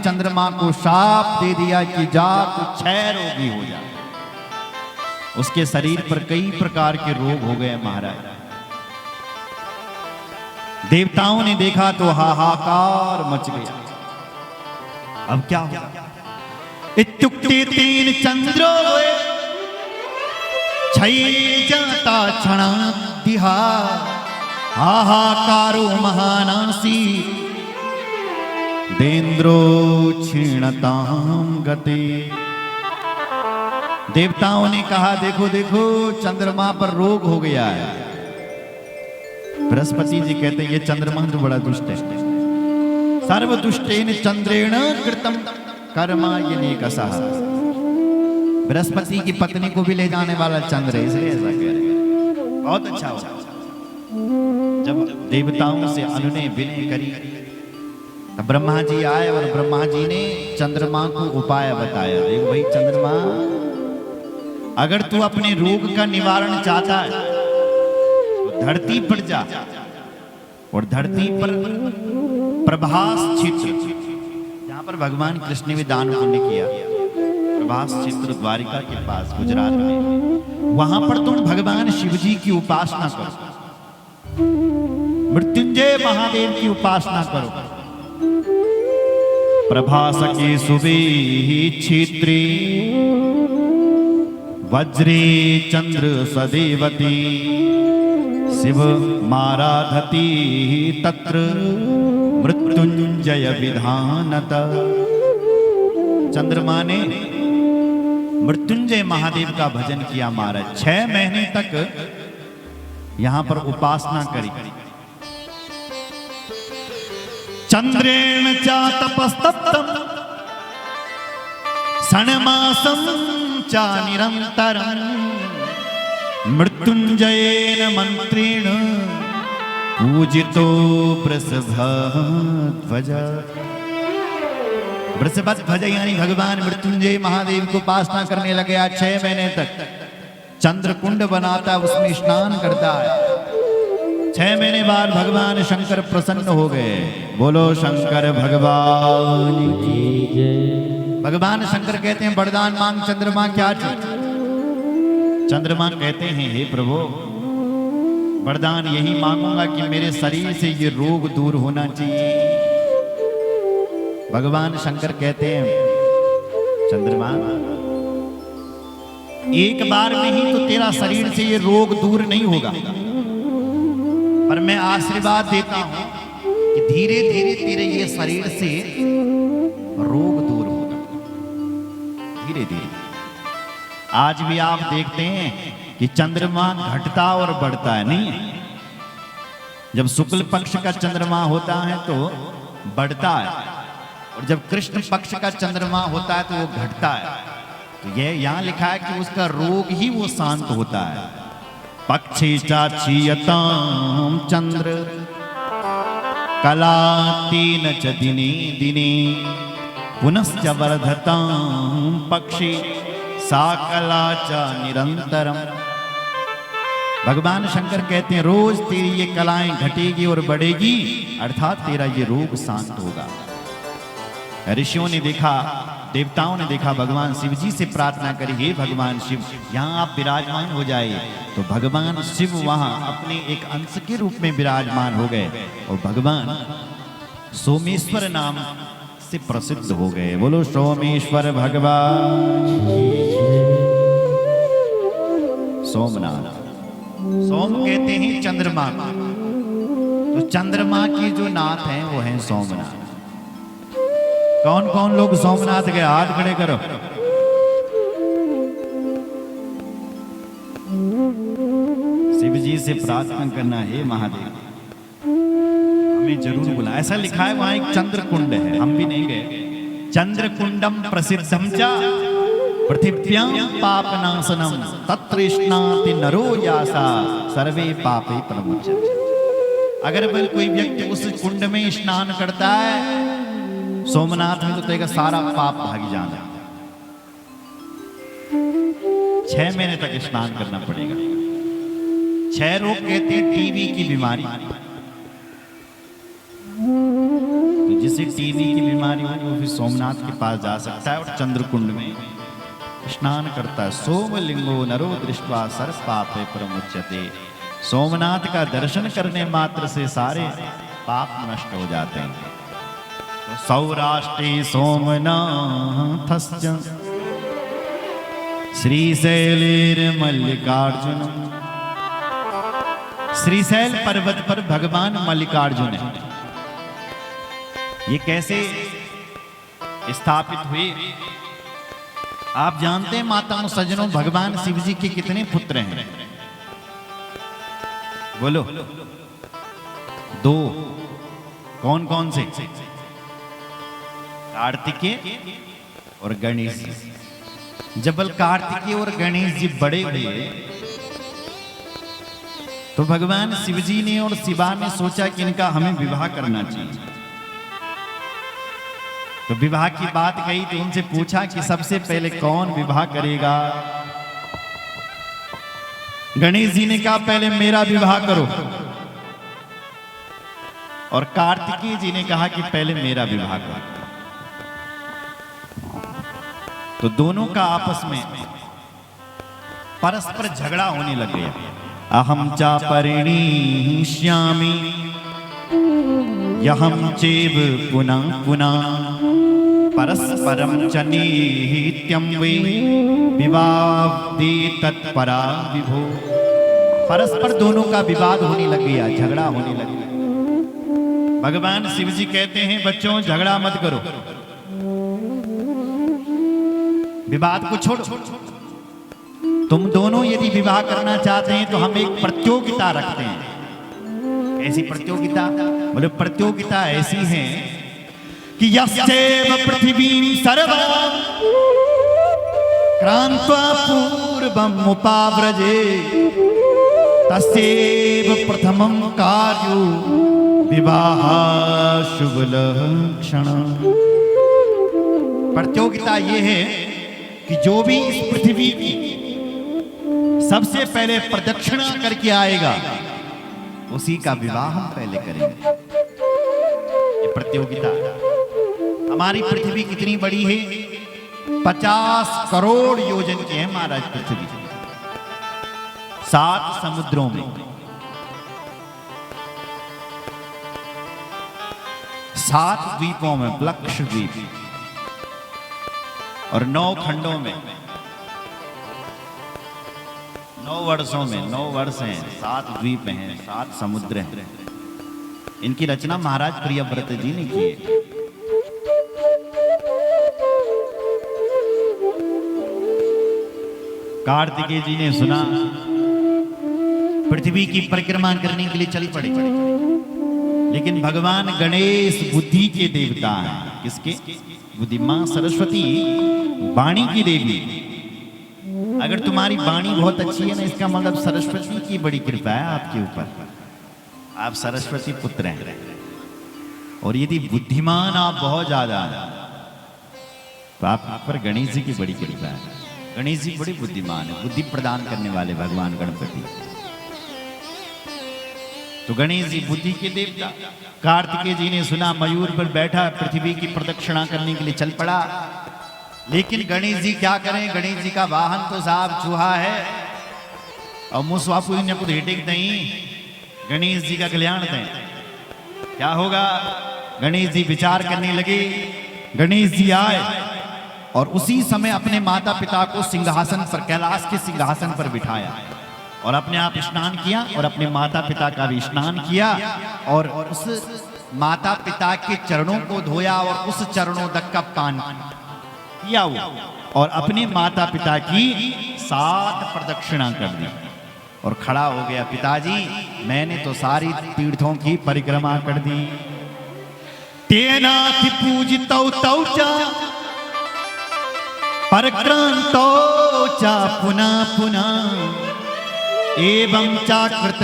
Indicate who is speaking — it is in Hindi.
Speaker 1: चंद्रमा को शाप दे दिया कि जा तू क्षय रोगी हो जा। उसके शरीर पर कई प्रकार के रोग हो गए महाराज। देवताओं ने देखा तो हाहाकार मच गया। अब क्या होगा? इत्युक्ते तीन चंद्रो छई जाता क्षणा दिहा हाहाकारो महानासी देन्द्रो क्षीणताम गते। देवताओं ने कहा देखो देखो चंद्रमा पर रोग हो गया है। बृहस्पति जी कहते हैं ये चंद्रमा तो बड़ा दुष्ट है। सर्व दुष्टेन चंद्रेण कृतम कर्मा ये कसह। बृहस्पति की पत्नी को भी ले जाने वाला चंद्र है, इसलिए ऐसा कह रहे। बहुत अच्छा हुआ जब देवताओं से अनुनय विनय करी तब ब्रह्मा जी आए और ब्रह्मा जी ने चंद्रमा को उपाय बताया। देख भाई चंद्रमा, अगर तू अपने रोग का निवारण चाहता है तो धरती पर जा और धरती पर प्रभास क्षेत्र, जहां पर भगवान कृष्ण ने भी दान पुण्य किया, प्रभास क्षेत्र द्वारिका के पास गुजरात में, वहां पर तुम भगवान शिव जी की उपासना करो, मृत्युंजय महादेव की उपासना करो। प्रभास के सुबे क्षेत्रे वज्रे चंद्र सदेवती शिव माराधती तत्र मृत्युंजय विधानत। चंद्रमा ने मृत्युंजय महादेव का भजन किया महाराज। 6 महीने तक यहां पर उपासना करी। चंद्रेण च तपस्तप्तम् षण्मासं च निरन्तरं मृत्युंजयेन मंत्रेण पूजितो वृषभध्वज। वृषभध्वज यानी भगवान मृत्युंजय महादेव को उपासना करने लगे। आज 6 महीने तक चंद्रकुंड बनाता, उसमें स्नान करता है। 6 महीने बाद भगवान शंकर प्रसन्न हो गए। बोलो शंकर भगवान की जय। भगवान शंकर कहते हैं वरदान मांग चंद्रमा क्या चाहिए? चंद्रमा कहते हैं हे प्रभु वरदान यही मांगूंगा कि मेरे शरीर से ये रोग दूर होना चाहिए। भगवान शंकर कहते हैं चंद्रमा एक बार में ही तो तेरा शरीर से ये रोग दूर नहीं होगा, पर मैं आशीर्वाद देता हूं कि धीरे धीरे तेरे ये शरीर से रोग दूर होगा, धीरे धीरे। आज भी आप देखते हैं कि चंद्रमा घटता और बढ़ता है, नहीं? जब शुक्ल पक्ष का चंद्रमा होता है तो बढ़ता है, और जब कृष्ण पक्ष का चंद्रमा होता है तो वो घटता है। तो ये यहां लिखा है कि उसका रोग ही वो शांत होता है। पक्षी चाक्षीयतां चंद्र कलातीन च दिने दिने पुनश्च वर्धतां पक्षी सा कला च निरंतरम। भगवान शंकर कहते हैं रोज तेरी ये कलाएं घटेगी और बढ़ेगी, अर्थात तेरा ये रोग शांत होगा। ऋषियों ने देखा, देवताओं ने देखा, भगवान शिव जी से प्रार्थना करी हे भगवान शिव यहाँ आप विराजमान हो जाइए। तो भगवान शिव वहां अपने एक अंश के रूप में विराजमान हो गए और भगवान सोमेश्वर नाम से प्रसिद्ध हो गए। बोलो सोमेश्वर भगवान। सोमनाथ, सोम कहते हैं चंद्रमा को, तो चंद्रमा की जो नाथ हैं वो हैं सोमनाथ। कौन कौन लोग सोमनाथ के हाथ खड़े करो। शिव जी से प्रार्थना करना है महादेव हमें जरूर बुला। ऐसा लिखा है वहां एक चंद्र कुंड है, हम भी नहीं गए। चंद्र कुंडम प्रसिद्धम च पृथिव्यां पापनाशनम तत्र स्नाति नरो यासा सर्वे पापे प्रमुच्यते। अगर कोई व्यक्ति उस कुंड में स्नान करता है सोमनाथ में तो तेरा सारा पाप भाग जाना। 6 महीने तक स्नान करना पड़ेगा। 6 रोग कहते हैं टीबी की बीमारी। तो जिस जिसे टीबी की बीमारी हो वो भी सोमनाथ के पास जा सकता है और चंद्रकुंड में स्नान करता है। सोमलिंगो नरो दृष्ट्वा सर्व पापे प्रमुच्यते। सोमनाथ का दर्शन करने मात्र से सारे पाप नष्ट हो जाते हैं। तो सौराष्ट्रे सोमनाथस्य श्रीशैलेर्मल्लिकार्जुन। श्रीशैल पर्वत पर भगवान मल्लिकार्जुन है। ये कैसे स्थापित हुए? आप जानते हैं माताओं सज्जनों, भगवान शिव जी के कितने पुत्र हैं? बोलो। 2। कौन कौन से? कार्तिकेय और गणेश जी। जब कार्तिकेय और गणेश जी बड़े हुए तो भगवान शिव जी ने और शिवा ने सोचा कि इनका हमें विवाह करना चाहिए। तो विवाह की बात कही तो उनसे पूछा कि सबसे पहले कौन विवाह करेगा? गणेश जी ने कहा पहले मेरा विवाह करो, और कार्तिकेय जी ने कहा कि पहले मेरा विवाह करो। तो दोनों का आपस में परस्पर झगड़ा होने लग गया। अहम चा परिणीष्यामि यहम चैव पुनः पुनः परस्परम च निहित्यं वै विवादे तत्परा विभो। परस्पर दोनों का विवाद होने लग गया, झगड़ा होने लग गया। भगवान शिव जी कहते हैं बच्चों झगड़ा मत करो, विवाद को छोड़ो। तुम दोनों यदि विवाह करना चाहते हैं तो हम एक प्रतियोगिता रखते हैं। ऐसी प्रतियोगिता? बोले प्रतियोगिता ऐसी है कि यस्यैव पृथिवीं सर्वां क्रांत्वा पूर्वं उपाव्रजे तस्यैव प्रथमं कार्यो विवाह शुभ लक्षण। प्रतियोगिता ये है कि जो भी इस पृथ्वी की सबसे पहले प्रदक्षिणा करके आएगा उसी का विवाह हम पहले करेंगे। ये प्रतियोगिता। हमारी पृथ्वी कितनी बड़ी है? 50 करोड़ योजन की है महाराज पृथ्वी, 7 समुद्रों में, 7 द्वीपों में, लक्षद्वीप, और 9 खंडों में, 9 वर्षों में, 9 वर्ष हैं, 7 द्वीप हैं, 7 समुद्र हैं। इनकी रचना महाराज प्रियव्रत जी ने की है। कार्तिकेय जी ने सुना, पृथ्वी की परिक्रमा करने के लिए चल पड़े। लेकिन भगवान गणेश बुद्धि के देवता हैं। किसके? बुद्धि। मां सरस्वती वाणी की देवी। अगर तुम्हारी वाणी बहुत अच्छी है ना, इसका मतलब सरस्वती की बड़ी कृपा है आपके ऊपर, आप सरस्वती पुत्र हैं। और यदि बुद्धिमान आप बहुत ज्यादा हैं तो आप पर गणेश जी की बड़ी कृपा है। गणेश जी बड़े बुद्धिमान है, बुद्धि प्रदान करने वाले भगवान गणपति। तो गणेश जी बुद्धि के देवता। कार्तिकेय जी ने सुना मयूर पर बैठा पृथ्वी की प्रदक्षिणा करने के लिए चल पड़ा। लेकिन गणेश जी क्या करें? गणेश जी का वाहन तो साहब चूहा है और मुसवापु ने कुछ हिटिक नहीं। गणेश जी का कल्याण दें, क्या होगा? गणेश जी विचार करने लगे। गणेश जी आए और उसी समय अपने माता पिता को सिंहासन पर, कैलाश के सिंहासन पर बिठाया और अपने आप स्नान किया और अपने माता पिता का भी स्नान किया और उस माता पिता के चरणों को धोया और उस चरणों तक का पान किया हुआ और अपने माता पिता की 7 प्रदक्षिणा कर दी और खड़ा हो गया। पिताजी मैंने तो सारी तीर्थों की परिक्रमा कर दी। तेनाथि पूजितौ तौ च परक्रांतौ च पुनः पुनः एवं च कृत